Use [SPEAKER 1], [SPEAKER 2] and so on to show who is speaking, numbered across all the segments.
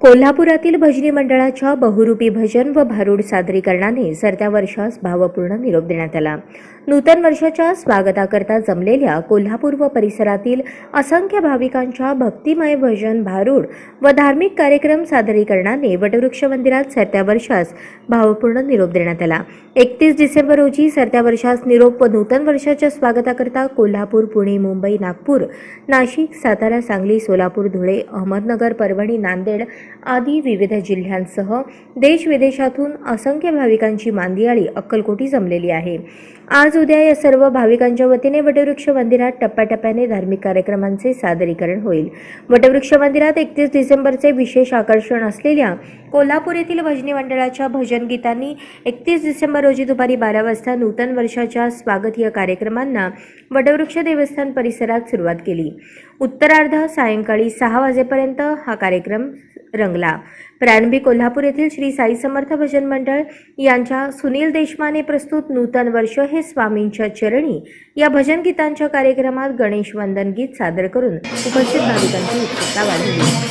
[SPEAKER 1] कोल्हापुरातील भजनी मंडळाच्या बहुरूपी भजन व भारूड सादरीकरणाने सरत्या वर्षास भावपूर्ण निरोप देण्यात आला। नूतन वर्षाच्या स्वागताकरता जमलेल्या कोल्हापूर व परिसरातील असंख्य भाविकांच्या भक्तिमय भजन, भारूड व धार्मिक कार्यक्रम सादरीकरणाने वटवृक्ष मंदिरात सरत्या वर्षास भावपूर्ण निरोप देण्यात आला। 31 डिसेंबर रोजी सरत्या वर्षास निरोप व नूतन वर्षाच्या स्वागताकरता कोल्हापूर, पुणे, मुंबई, नागपूर, नाशिक, सातारा, सांगली, सोलापूर, धुळे, अहमदनगर, परभणी, नांदेड आदी विविध जिल्ह्यांसह देश विदेशातून असंख्य भाविकांची मांदियाळी अक्कलकोटी जमलेली आहे। आज उद्या या सर्व भाविकांच्या वतीने वटवृक्ष मंदिरात टप्प्याटप्प्याने धार्मिक कार्यक्रमांचे सादरीकरण होईल। वटवृक्ष मंदिरात 31 डिसेंबरचे विशेष आकर्षण असलेल्या कोल्हापूर येथील भजनी मंडळाच्या भजन गीतांनी 31 डिसेंबर रोजी दुपारी 12 वाजता नूतन वर्षाच्या स्वागतीय कार्यक्रमांना वटवृक्ष देवस्थान परिसरात सुरुवात केली। उत्तरार्ध सायंकाळी 6 वाजेपर्यंत हा कार्यक्रम रंगला। प्रारंभी कोल्हापूर येथील श्री साई समर्थ भजन मंडळ यांच्या सुनील देशमाने प्रस्तुत नूतन वर्ष हे स्वामींच्या चरणी या भजन गीतांच्या कार्यक्रमात गणेश वंदन गीत सादर करून उपस्थित भाविकांची उत्सुकता वाढवली।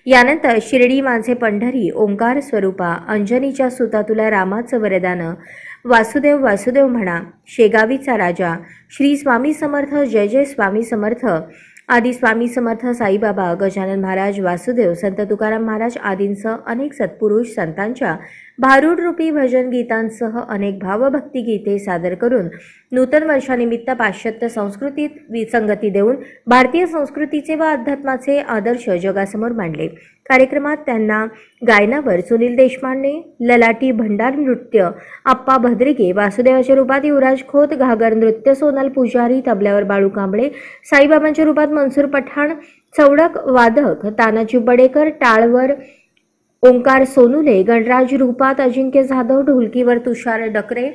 [SPEAKER 1] यानंतर शिर्डी माझे पंढरी, ओंकार स्वरूपा, अंजनीच्या सुता तुला रामाचं वरदान, वासुदेव वासुदेव म्हणा, शेगावीचा राजा, श्री स्वामी समर्थ, जय जय स्वामी समर्थ आदी स्वामी समर्थ, साईबाबा, गजानन महाराज, वासुदेव, संत तुकाराम महाराज आदींसह अनेक सत्पुरुष संतांच्या भारूड रूपी भजन गीतांसह अनेक भावभक्ती गीते सादर करून नूतन वर्षानिमित्त पाश्चात्य संस्कृतीत विसंगती देऊन भारतीय संस्कृतीचे व अध्यात्माचे आदर्श जगासमोर मांडले। कार्यक्रमात त्यांना गायनावर सुनील देशमाने, ललाटी भंडार नृत्य आप्पा भद्रिके, वासुदेवाच्या रूपात युवराज खोत, घागर नृत्य सोनल पुजारी, तबल्यावर बाळू कांबळे, साईबाबांच्या रूपात मनसूर पठाण, चौडक वादक तानाजी बडेकर, टाळवर ओंकार सोनुले, गणराज रूपात अजिंक्य जाधव, ढोलकीवर तुषार डकरे,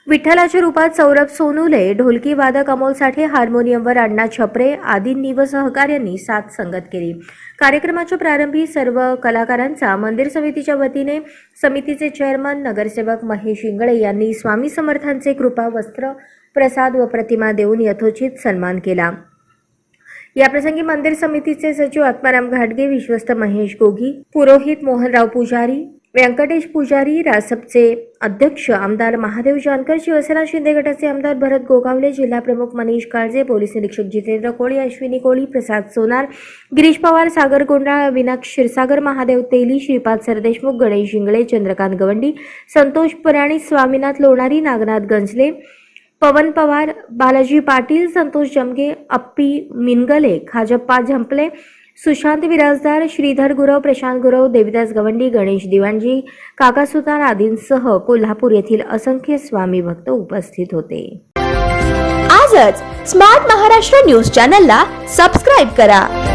[SPEAKER 1] विठ्ठलाच्या रूपात सौरभ सोनुले, ढोलकी वादक अमोल साठे, हार्मोनियमवर अण्णा छपरे आदींनी व सहकार्यांनी साथ संगत केली। कार्यक्रमाच्या प्रारंभी सर्व कलाकारांचा मंदिर समितीच्या वतीने समितीचे चेअरमन नगरसेवक महेश इंगळे यांनी स्वामी समर्थांचे कृपा वस्त्र, प्रसाद व प्रतिमा देऊन यथोचित सन्मान केला। याप्रसंगी मंदिर समितीचे सचिव आत्माराम घाटगे, विश्वस्त महेश गोगी, पुरोहित मोहनराव पुजारी, व्यंकटेश पुजारी, रासपचे अध्यक्ष आमदार महादेव जानकर, शिवसेना शिंदे गटाचे आमदार भरत गोगावले, जिल्हा प्रमुख मनीष काळजे, पोलीस निरीक्षक जितेंद्र कोळी, अश्विनी कोळी, प्रसाद सोनार, गिरीश पवार, सागर गोंडाळ, अविनाश क्षीरसागर, महादेव तेली, श्रीपाद सरदेशमुख, गणेश इंगळे, चंद्रकांत गवंडी, संतोष पराणी, स्वामीनाथ लोणारी, नागनाथ गंजले, पवन पवार, बालाजी पाटील, संतोष जमगे, अप्पी मिनगले, खाजप्पा झंपले, सुशांत विराजदार, श्रीधर गुरव, प्रशांत गुरव, देविदास गवंडी, गणेश दिवाणजी, काका सुतार आदींसह कोल्हापूर येथील असंख्य स्वामी भक्त उपस्थित होते।
[SPEAKER 2] आजच स्मार्ट महाराष्ट्र न्यूज चॅनलला सबस्क्राइब करा।